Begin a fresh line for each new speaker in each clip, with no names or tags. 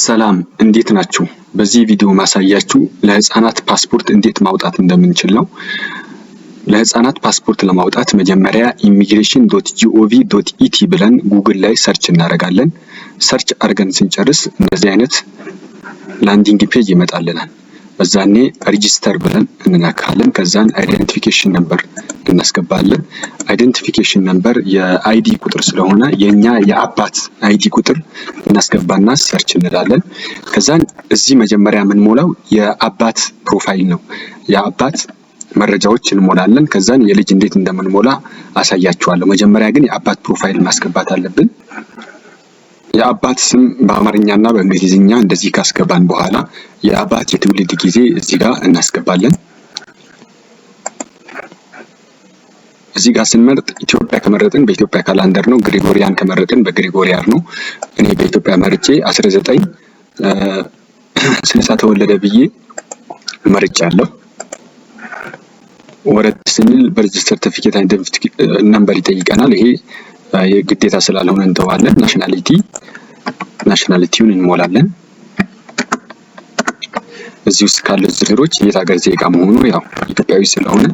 ሰላም እንዴት ናችሁ? በዚህ ቪዲዮ ማሳያችሁ ለህፃናት ፓስፖርት እንዴት ማውጣት እንደምንችል ነው። ለህፃናት ፓስፖርት ለማውጣት መጀመሪያ immigration.gov.et ብለን ጉግል ላይ ሰርች እናደርጋለን። ሰርች አድርገን ስንጨርስ እንደዚህ አይነት ላንዲንግ ፔጅ ይመጣልናል። በዛኔ ሬጂስተር ብለን እንነካለን። ከዛን አይደንቲፊኬሽን ነምበር እናስገባለን። አይደንቲፊኬሽን ነምበር የአይዲ ቁጥር ስለሆነ የኛ የአባት አይዲ ቁጥር እናስገባና ሰርች እንላለን። ከዛን እዚህ መጀመሪያ የምንሞላው የአባት ፕሮፋይል ነው። የአባት መረጃዎች እንሞላለን። ከዛን የልጅ እንዴት እንደምንሞላ አሳያችኋለሁ። መጀመሪያ ግን የአባት ፕሮፋይል ማስገባት አለብን። የአባት ስም በአማርኛና በእንግሊዝኛ እንደዚህ ካስገባን በኋላ የአባት የትውልድ ጊዜ እዚህ ጋር እናስገባለን። እዚህ ጋር ስንመርጥ ኢትዮጵያ ከመረጥን በኢትዮጵያ ካላንደር ነው፣ ግሪጎሪያን ከመረጥን በግሪጎሪያን ነው። እኔ በኢትዮጵያ መርጬ 1960 ተወለደ ብዬ መርጫለሁ። ወረድ ስንል በርዝ ሰርቲፊኬት ነምበር ይጠይቀናል። ይሄ የግዴታ ስላልሆነ እንተዋለን። ናሽናሊቲውን እንሞላለን። እዚህ ውስጥ ካለ ዝርዝሮች የት ሀገር ዜጋ መሆኑ ያው ኢትዮጵያዊ ስለሆነ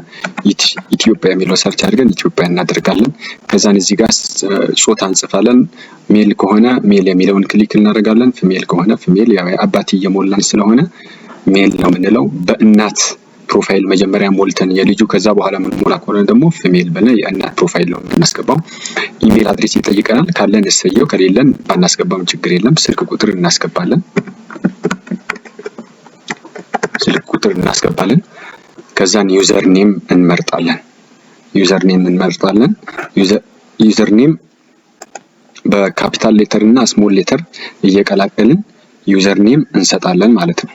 ኢትዮጵያ የሚለው ሰርች አድርገን ኢትዮጵያ እናደርጋለን። ከዛን እዚህ ጋር ጾታ እንጽፋለን። ሜል ከሆነ ሜል የሚለውን ክሊክ እናደርጋለን። ፊሜል ከሆነ ፊሜል፣ ያው አባት እየሞላን ስለሆነ ሜል ነው የምንለው። በእናት ፕሮፋይል መጀመሪያ ሞልተን የልጁ ከዛ በኋላ ምን ሞላ ከሆነ ደግሞ ፊሜል ብለን የእናት ፕሮፋይል ነው የምናስገባው። ኢሜል አድሬስ ይጠይቀናል። ካለን እሰየው፣ ከሌለን ባናስገባም ችግር የለም። ስልክ ቁጥር እናስገባለን። ከዛን ዩዘር ኔም እንመርጣለን። ዩዘር ኔም በካፒታል ሌተር እና ስሞል ሌተር እየቀላቀልን ዩዘር ኔም እንሰጣለን ማለት ነው።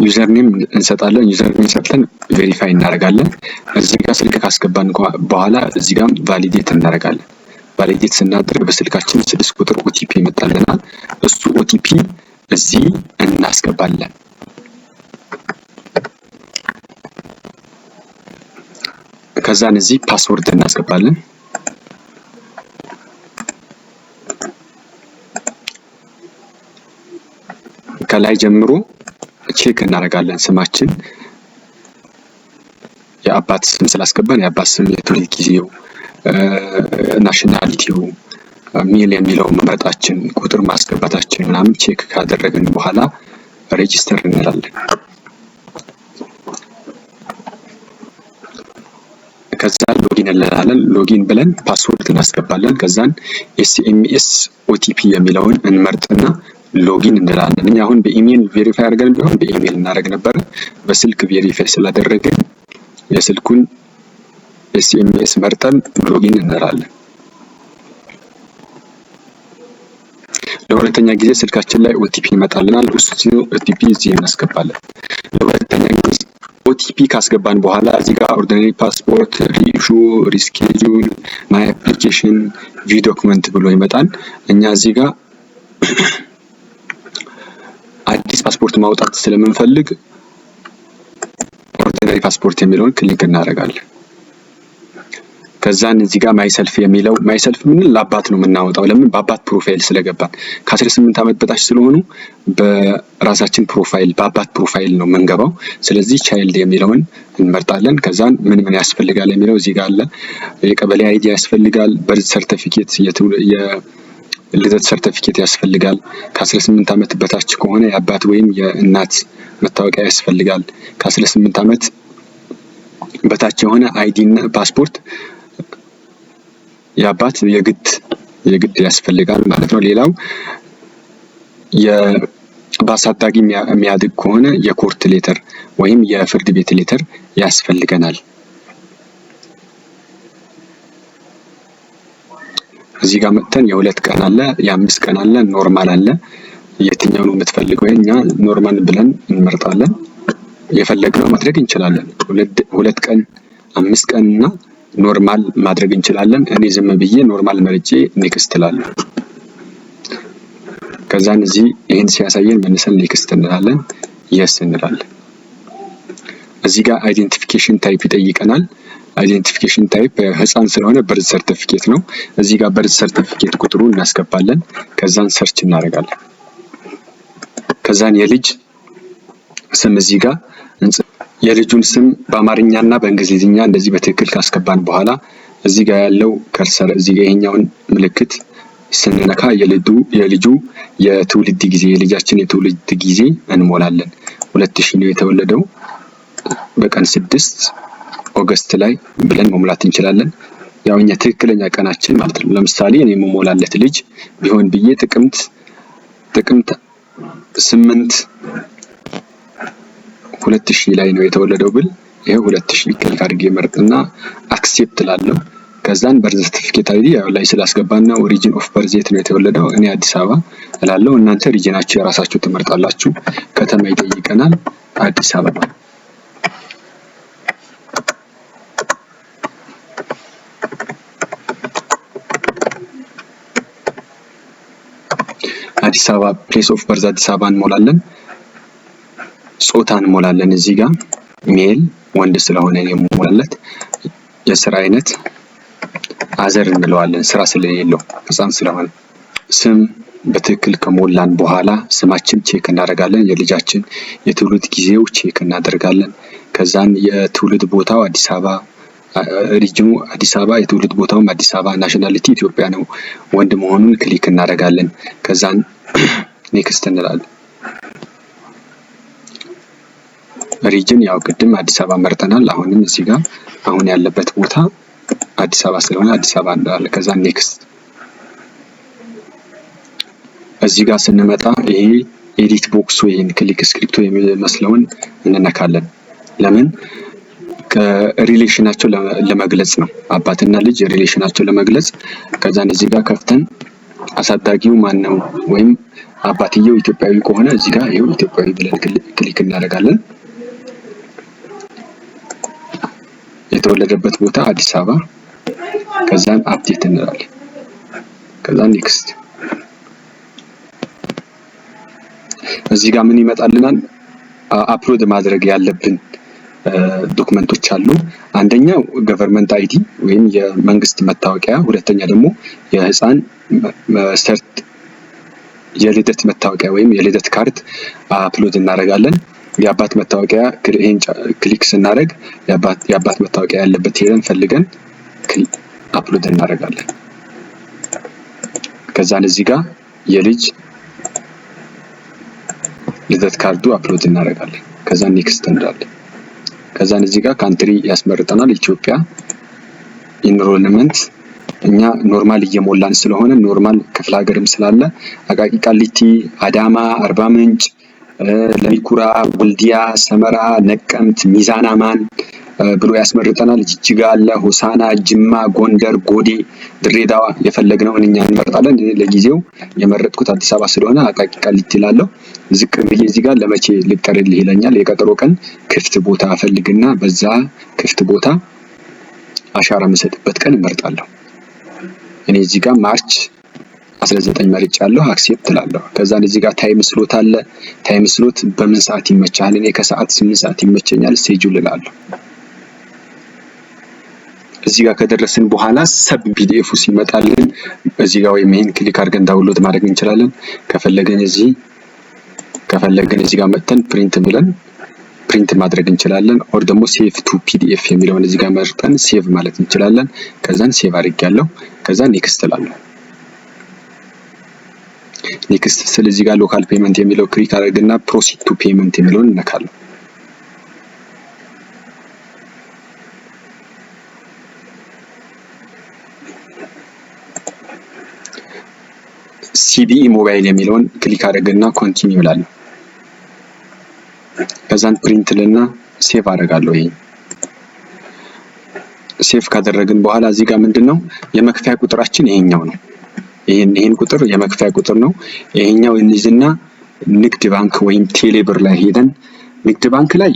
ዩዘር ኔም እንሰጣለን። ዩዘር ኔም ሰጥተን ቬሪፋይ እናደርጋለን። እዚህ ጋር ስልክ ካስገባን በኋላ እዚህ ጋር ቫሊዴት እናደርጋለን። ቫሊዴት ስናደርግ በስልካችን 6 ቁጥር ኦቲፒ ይመጣልናል። እሱ ኦቲፒ እዚህ እናስገባለን። ከዛን እዚህ ፓስወርድ እናስገባለን። ከላይ ጀምሮ ቼክ እናደርጋለን። ስማችን የአባት ስም ስላስገባን የአባት ስም፣ የትውልድ ጊዜው፣ ናሽናሊቲው፣ ሜል የሚለው መምረጣችን፣ ቁጥር ማስገባታችን ምናምን ቼክ ካደረግን በኋላ ሬጂስተር እንላለን። ከዛ ሎጊን እንላለን። ሎጊን ብለን ፓስወርድ እናስገባለን። ከዛን ኤስኤምኤስ ኦቲፒ የሚለውን እንመርጥና ሎጊን እንላለን። እኛ አሁን በኢሜል ቬሪፋይ አድርገን ቢሆን በኢሜል እናደርግ ነበር። በስልክ ቬሪፋይ ስላደረግን የስልኩን ኤስኤምኤስ መርጠን ሎጊን እንላለን። ለሁለተኛ ጊዜ ስልካችን ላይ ኦቲፒ ይመጣልናል። እሱ ኦቲፒ እዚህ እናስገባለን። ለሁለተኛ ጊዜ ኦቲፒ ካስገባን በኋላ እዚህ ጋር ኦርዲናሪ ፓስፖርት፣ ሪኢሹ፣ ሪስኬጁል፣ ማይ አፕሊኬሽን፣ ቪው ዶክመንት ብሎ ይመጣል። እኛ እዚህ ጋር አዲስ ፓስፖርት ማውጣት ስለምንፈልግ ኦርዲናሪ ፓስፖርት የሚለውን ክሊክ እናደርጋለን። ከዛን እዚህ ጋር ማይሰልፍ የሚለው ማይሰልፍ ምን ለአባት ነው የምናወጣው። ለምን? በአባት ፕሮፋይል ስለገባን ከ18 ዓመት በታች ስለሆኑ በራሳችን ፕሮፋይል በአባት ፕሮፋይል ነው የምንገባው። ስለዚህ ቻይልድ የሚለውን እንመርጣለን። ከዛን ምን ያስፈልጋል የሚለው እዚህ ጋር አለ። የቀበሌ አይዲ ያስፈልጋል። በርዝ ሰርቲፊኬት ልደት ሰርቲፊኬት ያስፈልጋል። ከ18 ዓመት በታች ከሆነ የአባት ወይም የእናት መታወቂያ ያስፈልጋል። ከ18 ዓመት በታች የሆነ አይዲ እና ፓስፖርት የአባት የግድ ያስፈልጋል ማለት ነው። ሌላው በአሳዳጊ የሚያድግ ከሆነ የኮርት ሌተር ወይም የፍርድ ቤት ሌተር ያስፈልገናል። እዚህ ጋር መጥተን የ2 ቀን አለ፣ የ5 ቀን አለ፣ ኖርማል አለ። የትኛው ነው የምትፈልገው? እኛ ኖርማል ብለን እንመርጣለን። የፈለግነው ማድረግ እንችላለን። 2 ቀን፣ 5 ቀን እና ኖርማል ማድረግ እንችላለን። እኔ ዝም ብዬ ኖርማል መርጬ ኔክስት እላለሁ። ከዛን እዚህ ይሄን ሲያሳየን መልሰን ኔክስት እንላለን። የስ እንላለን። እዚህ ጋር አይዴንቲፊኬሽን ታይፕ ይጠይቀናል። አይዴንቲፊኬሽን ታይፕ ህፃን ስለሆነ በርዝ ሰርቲፊኬት ነው። እዚህ ጋር በርዝ ሰርቲፊኬት ቁጥሩ እናስገባለን። ከዛን ሰርች እናደርጋለን። ከዛን የልጅ ስም እዚህ ጋር የልጁን ስም በአማርኛና በእንግሊዝኛ እንደዚህ በትክክል ካስገባን በኋላ እዚህ ጋር ያለው ከርሰር እዚህ ጋር ይሄኛውን ምልክት ስንነካ የልጁ የትውልድ ጊዜ የልጃችን የትውልድ ጊዜ እንሞላለን። 2000 ነው የተወለደው በቀን 6 ኦገስት ላይ ብለን መሙላት እንችላለን። ያው እኛ ትክክለኛ ቀናችን ማለት ነው። ለምሳሌ እኔ መሞላለት ልጅ ቢሆን ብዬ ጥቅምት 8 2000 ላይ ነው የተወለደው ብል ይሄ 2000 ክሊክ አድርጌ መርጥና አክሴፕት ላለው ከዛን በርዝ ሰርቲፊኬት አይዲ ያው ላይ ስላስገባና ኦሪጂን ኦፍ በርዝ የት ነው የተወለደው እኔ አዲስ አበባ እላለሁ። እናንተ ሪጅናችሁ የራሳችሁ ትመርጣላችሁ። ከተማ ይጠይቀናል አዲስ አበባ። አዲስ አበባ ፕሌስ ኦፍ በርዝ አዲስ አበባ እንሞላለን። ጾታ እንሞላለን። እዚህ ጋር ሜል ወንድ ስለሆነ የሞላለት የስራ አይነት አዘር እንለዋለን ስራ ስለሌለው ህፃን ስለሆነ። ስም በትክክል ከሞላን በኋላ ስማችን ቼክ እናደርጋለን። የልጃችን የትውልድ ጊዜው ቼክ እናደርጋለን። ከዛን የትውልድ ቦታው አዲስ አበባ ሪጅኑ አዲስ አበባ የትውልድ ቦታውም አዲስ አበባ ናሽናሊቲ ኢትዮጵያ ነው ወንድ መሆኑን ክሊክ እናደርጋለን። ከዛን ኔክስት እንላለን። ሪጅን ያው ቅድም አዲስ አበባ መርጠናል። አሁንም እዚህ ጋር አሁን ያለበት ቦታ አዲስ አበባ ስለሆነ አዲስ አበባ እንላለን። ከዛ ኔክስት እዚህ ጋር ስንመጣ ይሄ ኤዲት ቦክስ ወይን ክሊክ ስክሪፕቶ የሚመስለውን እንነካለን። ለምን ከሪሌሽናቸው ለመግለጽ ነው። አባትና ልጅ ሪሌሽናቸው ለመግለጽ። ከዛን እዚህ ጋር ከፍተን አሳዳጊው ማን ነው ወይም አባትየው ኢትዮጵያዊ ከሆነ እዚህ ጋር ይሄው ኢትዮጵያዊ ብለን ክሊክ እናደርጋለን። የተወለደበት ቦታ አዲስ አበባ። ከዛን አፕዴት እንላለን። ከዛን ኔክስት እዚህ ጋር ምን ይመጣልናል? አፕሎድ ማድረግ ያለብን ዶክመንቶች አሉ። አንደኛው ገቨርንመንት አይዲ ወይም የመንግስት መታወቂያ፣ ሁለተኛ ደግሞ የህፃን የልደት መታወቂያ ወይም የልደት ካርድ አፕሎድ እናደርጋለን። የአባት መታወቂያ ይሄን ክሊክ ስናደርግ የአባት መታወቂያ ያለበት ሄደን ፈልገን አፕሎድ እናደርጋለን። ከዛን እዚህ ጋር የልጅ ልደት ካርዱ አፕሎድ እናደርጋለን። ከዛን ኔክስት እንላለን። ከዛን እዚህ ጋር ካንትሪ ያስመርጠናል። ኢትዮጵያ ኢንሮልመንት እኛ ኖርማል እየሞላን ስለሆነ ኖርማል ክፍለ ሀገርም ስላለ አቃቂ፣ ቃሊቲ፣ አዳማ፣ አርባ ምንጭ፣ ለሚኩራ፣ ወልዲያ፣ ሰመራ፣ ነቀምት፣ ሚዛን አማን ብሎ ያስመርጠናል። ጅጅጋ አለ፣ ሆሳና፣ ጅማ፣ ጎንደር፣ ጎዴ፣ ድሬዳዋ የፈለግነውን እኛ እንመርጣለን። ለጊዜው የመረጥኩት አዲስ አበባ ስለሆነ አቃቂ ቃሊቲ እላለሁ። ዝቅ ብዬ እዚህ ጋር ለመቼ ልቀርልህ ይለኛል። የቀጠሮ ቀን ክፍት ቦታ ፈልግና በዛ ክፍት ቦታ አሻራ የምሰጥበት ቀን እመርጣለሁ። እኔ እዚህ ጋር ማርች 19 መርጫለሁ። አክሴፕት እላለሁ። ከዛን እዚህ ጋር ታይም ስሎት አለ። ታይም ስሎት በምን ሰዓት ይመቻል? እኔ ከሰዓት 8 ሰዓት ይመቸኛል። ስኬጁል እላለሁ። እዚህ ጋር ከደረስን በኋላ ሰብ ፒዲኤፍ ሲመጣልን እዚህ ጋር ወይም ይሄን ክሊክ አድርገን ዳውንሎድ ማድረግ እንችላለን። ከፈለገን እዚህ ጋር መጥተን ፕሪንት ብለን ፕሪንት ማድረግ እንችላለን። ኦር ደግሞ ሴቭ ቱ ፒዲኤፍ የሚለውን እዚህ ጋር መርጠን ሴቭ ማለት እንችላለን። ከዛን ሴቭ አድርጌያለሁ። ከዛን ኔክስት እላለሁ። ኔክስት ስለዚህ ጋር ሎካል ፔመንት የሚለው ክሊክ አድርግና ፕሮሲድ ቱ ፔመንት የሚለውን እነካለሁ። ሲቢኢ ሞባይል የሚለውን ክሊክ አድርግና ኮንቲኒው እላለሁ። ከዛን ፕሪንት ልና ሴቭ አደርጋለሁ። ይሄ ሴቭ ካደረግን በኋላ እዚህ ጋር ምንድነው የመክፈያ ቁጥራችን ይሄኛው ነው። ይሄን ቁጥር የመክፈያ ቁጥር ነው። ይሄኛው እንይዝና ንግድ ባንክ ወይም ቴሌብር ላይ ሄደን ንግድ ባንክ ላይ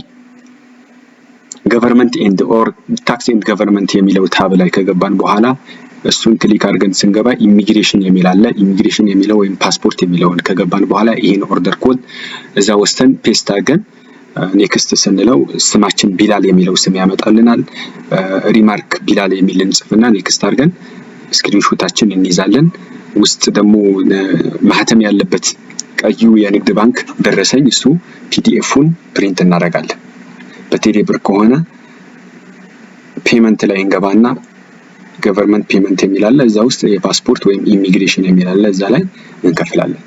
ገቨርንመንት ኤንድ ኦር ታክስ ኤንድ ገቨርንመንት የሚለው ታብ ላይ ከገባን በኋላ እሱን ክሊክ አድርገን ስንገባ ኢሚግሬሽን የሚል አለ። ኢሚግሬሽን የሚለው ወይም ፓስፖርት የሚለውን ከገባን በኋላ ይሄን ኦርደር ኮድ እዛ ወስተን ፔስት አድርገን ኔክስት ስንለው ስማችን ቢላል የሚለው ስም ያመጣልናል። ሪማርክ ቢላል የሚል እንጽፍና ኔክስት አድርገን ስክሪንሾታችን እንይዛለን። ውስጥ ደግሞ ማህተም ያለበት ቀዩ የንግድ ባንክ ደረሰኝ እሱ ፒዲኤፉን ፕሪንት እናደርጋለን። በቴሌ ብር ከሆነ ፔመንት ላይ እንገባና ገቨርንመንት ፔመንት የሚል አለ። እዛ ውስጥ የፓስፖርት ወይም ኢሚግሬሽን የሚል አለ። እዛ ላይ እንከፍላለን።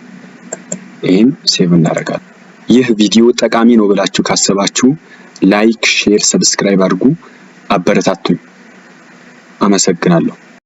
ይሄን ሴቭ እናደርጋለን። ይህ ቪዲዮ ጠቃሚ ነው ብላችሁ ካሰባችሁ ላይክ፣ ሼር፣ ሰብስክራይብ አድርጉ። አበረታቱኝ። አመሰግናለሁ።